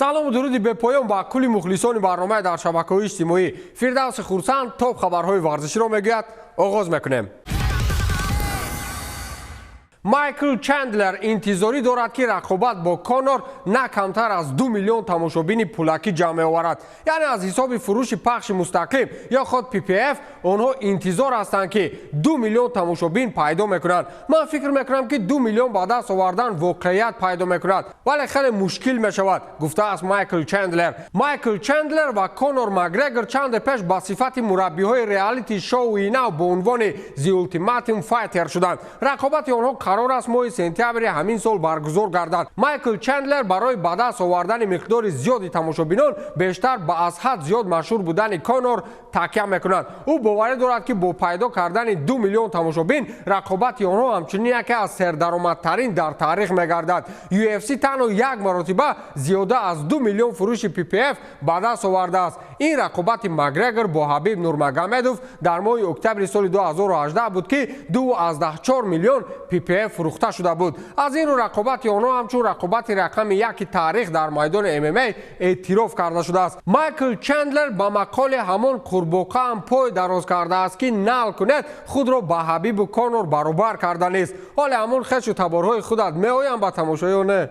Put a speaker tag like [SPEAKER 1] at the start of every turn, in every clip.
[SPEAKER 1] салому дуруди бепоён ба кулли мухлисони барномаи дар шабакаҳои иҷтимоӣ. Фирдавси Хурсанд топ хабарҳои варзиширо мегӯяд. оғоз мекунем. Майкл Чендлер интизорӣ дорад ки рақобат бо Конор на камтар аз 2 миллион тамошобини пулакӣ ҷамъ меоварад. яъне аз ҳисоби фурӯши пахши мустақим ё худ PPF онҳо интизор ҳастанд ки 2 миллион тамошобин пайдо мекунанд. ман фикр мекунам ки 2 миллион ба даст овардан воқеият пайдо мекунад, вале хеле мушкил мешавад, гуфтааст Майкл Чендлер. Майкл Чендлер ва Конор Макгрегор чанде пеш ба сифати мураббиҳои реалити шоуи нав бо унвони The Ultimate Fighter шуданд. рақобати онҳо қарор аст моҳи сентябри ҳамин сол баргузор гардад. Майкл Чендлер барои ба даст овардани миқдори зиёди тамошобинон бештар ба аз ҳад зиёд машҳур будани Конор такя мекунад. ӯ боварӣ дорад ки бо пайдо кардани 2 миллион тамошобин рақобати онҳо ҳамчунин яке аз сердаромадтарин дар таърих мегардад. UFC танҳо як маротиба зиёда аз 2 миллион фурӯши PPF ба даст овардааст. ин рақобати Макгрегор бо Ҳабиб Нурмагомедов дар моҳи октябри соли 2018 буд ки 2.4 миллион PPF фурӯхта шуда буд. аз ин рӯ рақобати онҳо ҳамчун рақобати рақами яки таърих дар майдони MMA эътироф карда шудааст. Майкл Чендлер ба мақоли ҳамон қурбоқаам пой дароз кардааст ки нал кунед худро ба Ҳабибу Конор баробар карда нест. ҳоле ҳамон хешу таборҳои худат меоянд ба тамошо ё не?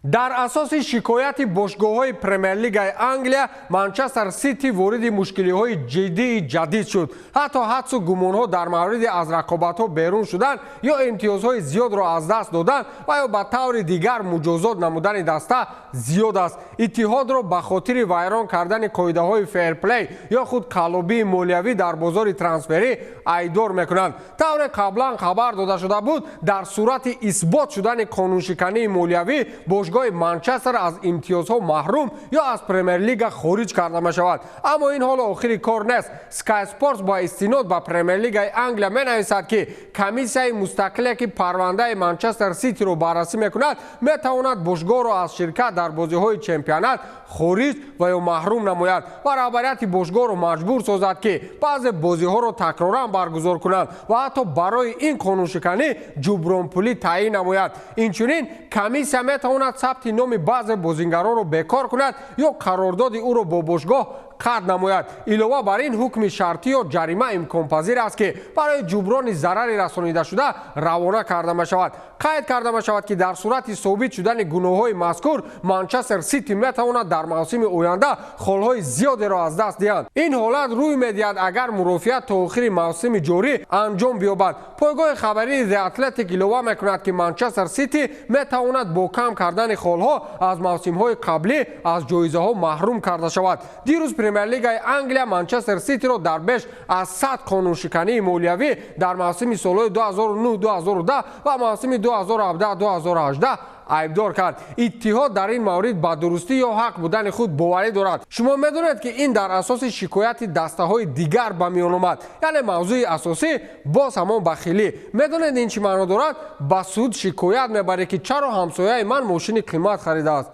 [SPEAKER 1] дар асоси шикояти бошгоҳҳои Премер-лигаи Англия Манчестер Сити вориди мушкилиҳои ҷиддии ҷадид шуд. ҳатто ҳадсу гумонҳо дар мавриди аз рақобатҳо берун шудан ё имтиёзҳои зиёдро аз даст додан ва ё ба таври дигар муҷозот намудани даста зиёд аст. иттиҳодро ба хотири вайрон кардани қоидаҳои фейрплей ё худ қаллобии молиявӣ дар бозори трансферӣ айдор мекунанд. тавре қаблан хабар дода шуда буд дар сурати исбот шудани қонуншикании молиявӣ бошгоҳи Манчестер аз имтиёзҳо маҳрум ё аз Премер-лига хориҷ карда мешавад. аммо ин ҳоло охири кор нест. Sky Sports ба истинод ба Премер-лигаи Англия менависад ки комиссияи мустақиле ки парвандаи Манчестер Ситиро баррасӣ мекунад метавонад бошгоҳро аз ширкат дар бозиҳои чемпионат хориҷ ва ё маҳрум намояд ва раҳбарияти бошгоҳро маҷбур созад ки баъзе бозиҳоро такроран баргузор кунанд ва ҳатто барои ин қонуншиканӣ ҷубронпулӣ таъин намояд. инчунин комиссия метавонад сабти номи баъзе бозингароро бекор кунад ё қарордоди ӯро бо бошгоҳ қатъ намояд. илова бар ин ҳукми шартӣ ё ҷарима имконпазир аст ки барои ҷуброни зарари расонидашуда равона карда мешавад. қайд карда мешавад ки дар сурати собит шудани гуноҳҳои мазкур Манчестер Сити метавонад дар мавсими оянда холҳои зиёдеро аз даст диҳанд. ин ҳолат рӯй медиҳад агар мурофиат то охири мавсими ҷорӣ анҷом биёбад. пойгоҳи хабарии The Athletic илова мекунад ки Манчестер Сити метавонад бо кам кардани холҳо аз мавсимҳои қаблӣ аз ҷоизаҳо маҳрум карда шавад. дирӯз Премер-лигаи Англия Манчестер Ситиро дар беш аз 100 қонуншикании молиявӣ дар мавсими солҳои 2009-2010 ва мавсими 2017-2018 айбдор кард. иттиҳод дар ин маврид ба дурустӣ ё ҳақ будани худ боварӣ дорад. шумо медонед ки ин дар асоси шикояти дастаҳои дигар ба миён омад, яъне мавзӯи асосӣ боз ҳамон бахилӣ. медонед ин чӣ маъно дорад? ба суд шикоят мебаред ки чаро ҳамсояи ман мошини қимат харидааст.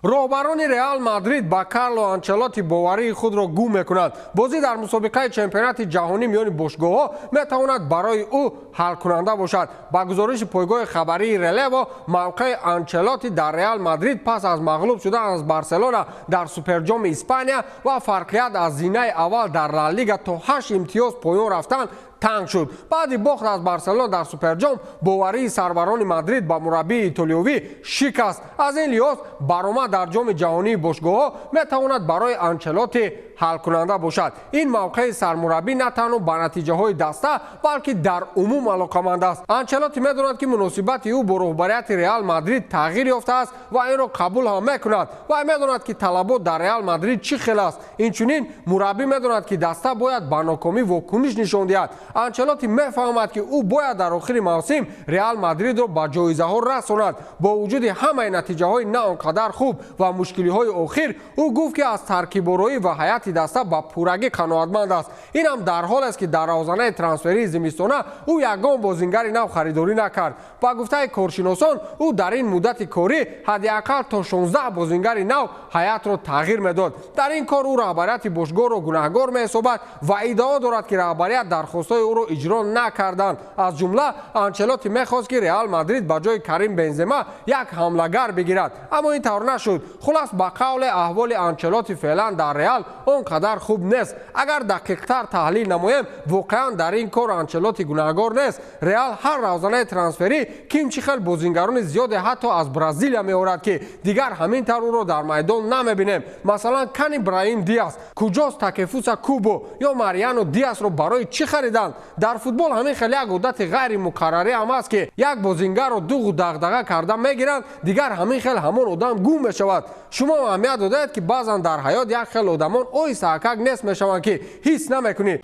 [SPEAKER 1] роҳбарони Реал Мадрид ба Карло Анчелоти боварии худро гум мекунанд. бозӣ дар мусобиқаи чемпионати ҷаҳонӣ миёни бошгоҳҳо метавонад барои ӯ ҳалкунанда бошад. ба гузориши пойгоҳи хабарии Релево мавқеи Анчелоти дар Реал Мадрид пас аз мағлуб шудан аз Барселона дар Суперҷоми Испания ва фарқият аз зинаи аввал дар Ла Лига то 8 имтиёз поён рафтан танг шуд. баъди бохт аз Барселона дар Суперҷом боварии сарварони Мадрид ба мураббии итолиёвӣ шикаст. аз ин лиҳоз баромад дар ҷоми ҷаҳонии бошгоҳҳо метавонад барои Анчелоти ҳалкунанда бошад. ин мавқеи сармураббӣ на танҳо ба натиҷаҳои даста балки дар умум алоқаманд аст. Анчелоти медонад ки муносибати ӯ бо роҳбарияти Реал Мадрид тағйир ёфтааст ва инро қабул ҳам мекунад. вай медонад ки талабот дар Реал Мадрид чӣ хел аст. инчунин мураббӣ медонад ки даста бояд ба нокомӣ вокуниш нишон диҳад. Анчелоти мефаҳмад ки ӯ бояд дар охири мавсим Реал Мадридро ба ҷоизаҳо расонад. бо вуҷуди ҳамаи натиҷаҳои на он қадар хуб ва мушкилиҳои охир ӯ гуфт ки аз таркибороӣ ва ҳайати шарти даста ба пуррагӣ қаноатманд аст. Ин ҳам дар ҳол аст ки дар равзанаи трансферии зимистона ӯ ягон бозингари нав харидорӣ накард. Ба гуфтаи коршиносон ӯ дар ин муддати корӣ ҳадиақал то 16 бозингари нав ҳаятро тағйир медод. дар ин кор ӯ раҳбарияти бошгоҳро гунаҳгор меҳисобад ва иддао дорад ки раҳбарият дархостҳои ӯро иҷро накарданд. аз ҷумла Анчелоти мехост ки Реал Мадрид ба ҷои Карим Бензема як ҳамлагар бигирад, аммо ин тавр нашуд. хулас ба қавле аҳволи Анчелоти феълан дар Реал он қадар хуб нест. агар дақиқтар таҳлил намоем, воқеан дар ин кор Анчелоти гунаҳгор нест. Реал ҳар равзанаи трансферӣ кимчи хел бозингарони зиёде ҳатто аз Бразилия меорад ки дигар ҳамин тавр ӯро дар майдон намебинем. масалан Кани Браҳим Диас, куҷост Такефуса Кубо ё Мариано Диасро барои чӣ хариданд? дар футбол ҳамин хел як одати ғайри муқаррарӣ ҳам аст ки як бозингарро дуғу дағдаға карда мегиранд, дигар ҳамин хел ҳамон одам гум мешавад. шумо аҳамият додаед ки баъзан дар ҳаёт як хел одамон оҳиста ҳакак нест мешаванд ки ҳис намекунӣ.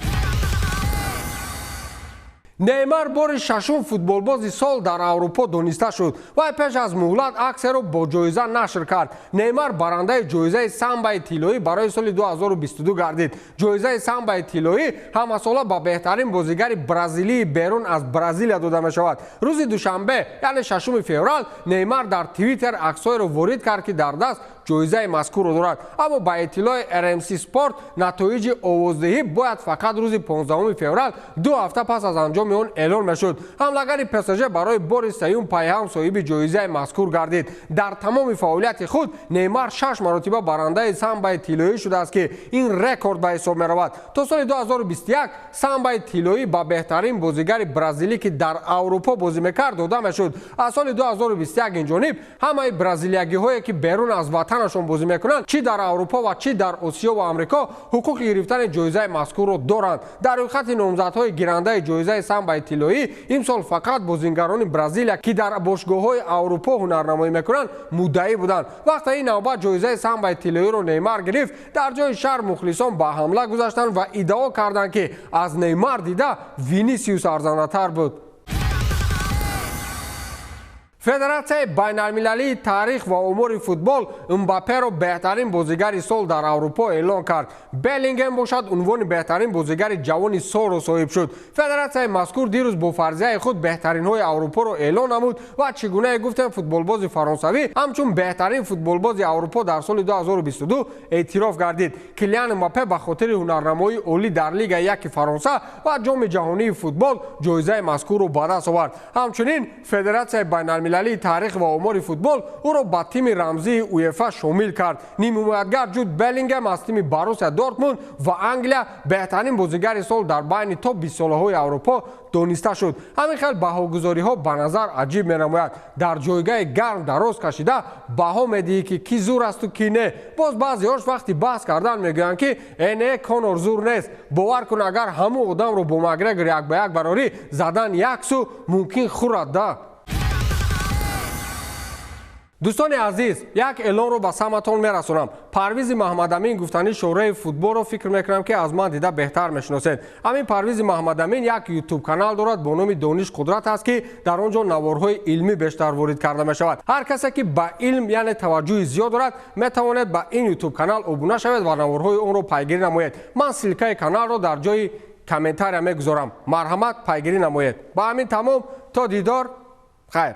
[SPEAKER 1] Неймар бори шашум футболбози сол дар Аврупо дониста шуд. Вай пеш аз муҳлат аксеро бо ҷоиза нашр кард. Неймар барандаи ҷоизаи самбаи тиллоӣ барои соли 2022 гардид. ҷоизаи самбаи тиллоӣ ҳамасола ба беҳтарин бозигари бразилии берун аз Бразилия дода мешавад. рӯзи душанбе, яъне 6 феврал, Неймар дар Твиттер аксҳоеро ворид кард ки дар даст ҷоизаи мазкурро дорад. аммо ба иттилои RMC Sport натоиҷи овоздеҳӣ бояд фақат рӯзи 15 феврал, 2 ҳафта пас аз анҷоми он эълон мешуд. ҳамлагари ПСЖ барои бори сеюм пайҳам соҳиби ҷоизаи мазкур гардид. дар тамоми фаъолияти худ Неймар 6 маротиба барандаи самбаи тиллоӣ шудааст ки ин рекорд ба ҳисоб меравад. то соли 2021 самбаи тиллоӣ ба беҳтарин бозигари бразилӣ ки дар Аврупо бозӣ мекард дода мешуд. аз соли 2021 инҷониб ҳамаи бразилиягиҳое ки берун аз ватанашон бозӣ мекунанд, чӣ дар Аврупо ва чӣ дар Осиё ва Амрико, ҳуқуқи гирифтани ҷоизаи мазкурро доранд. дар рӯйхати номзадҳои гирандаи ҷоизаи самбаи тиллоӣ имсол фақат бозингарони Бразилия ки дар бошгоҳҳои Аврупо ҳунарнамоӣ мекунанд муддаӣ буданд. вақте ин навбат ҷоизаи самбаи тиллоиро Неймар гирифт, дар ҷои шаҳр мухлисон ба ҳамла гузаштанд ва иддао карданд ки аз Неймар дида Винисиус арзандатар буд. Федератсияи байналмилалии таърих ва умури футбол Мбапперо беҳтарин бозигари сол дар Аврупо эълон кард. Беллингем бошад унвони беҳтарин бозигари ҷавони солро соҳиб шуд. Федератсияи мазкур дирӯз бо фарзияи худ беҳтаринҳои Аврупоро эълон намуд ва чӣ гуна гуфтем футболбози фаронсавӣ ҳамчун беҳтарин футболбози Аврупо дар соли 2022 эътироф гардид. Килиан Мбаппе ба хотири ҳунарнамоии олӣ дар Лигаи Яки Фаронса ва ҷоми ҷаҳонии футбол ҷоизаи мазкурро ба даст овард. ҳамчунин Федератсияи байналмилалии таърих ва умури футбол ӯро ба тими рамзии УЕФА шомил кард. нимҳимоятгар Ҷуд Беллингем аз тими Боруссия Дортмунд ва Англия беҳтарин бозигари сол дар байни топ 20-солаҳои Аврупо дониста шуд. ҳамин хел баҳогузориҳо ба назар аҷиб менамояд. дар ҷойгаи гарм дароз кашида баҳо медиҳӣ ки кӣ зур асту кӣ не. боз баъзеҳош вақти баҳс кардан мегӯянд ки не Конор зур нест. бовар кун, агар ҳамун одамро бо Макгрегор як ба як барорӣ, задан як су мумкин хӯрад да. дӯстони азиз, як эълонро ба саматон мерасонам. Парвизи Маҳмадамин гуфтани шораи футболро фикр мекунам ки аз ман дида беҳтар мешиносед. ҳамин Парвизи Маҳмадамин як ютуб канал дорад бо номи Дониш Қудрат аст ки дар он ҷо наворҳои илмӣ бештар ворид карда мешавад. ҳар касе ки ба илм яъне таваҷҷӯҳи зиёд дорад метавонед ба ин ютуб канал обуна шавед ва наворҳои онро пайгирӣ намоед. ман силкаи каналро дар ҷои комментария мегузорам. марҳамат, пайгирӣ намоед. ба ҳамин тамом, то дидор, хайр.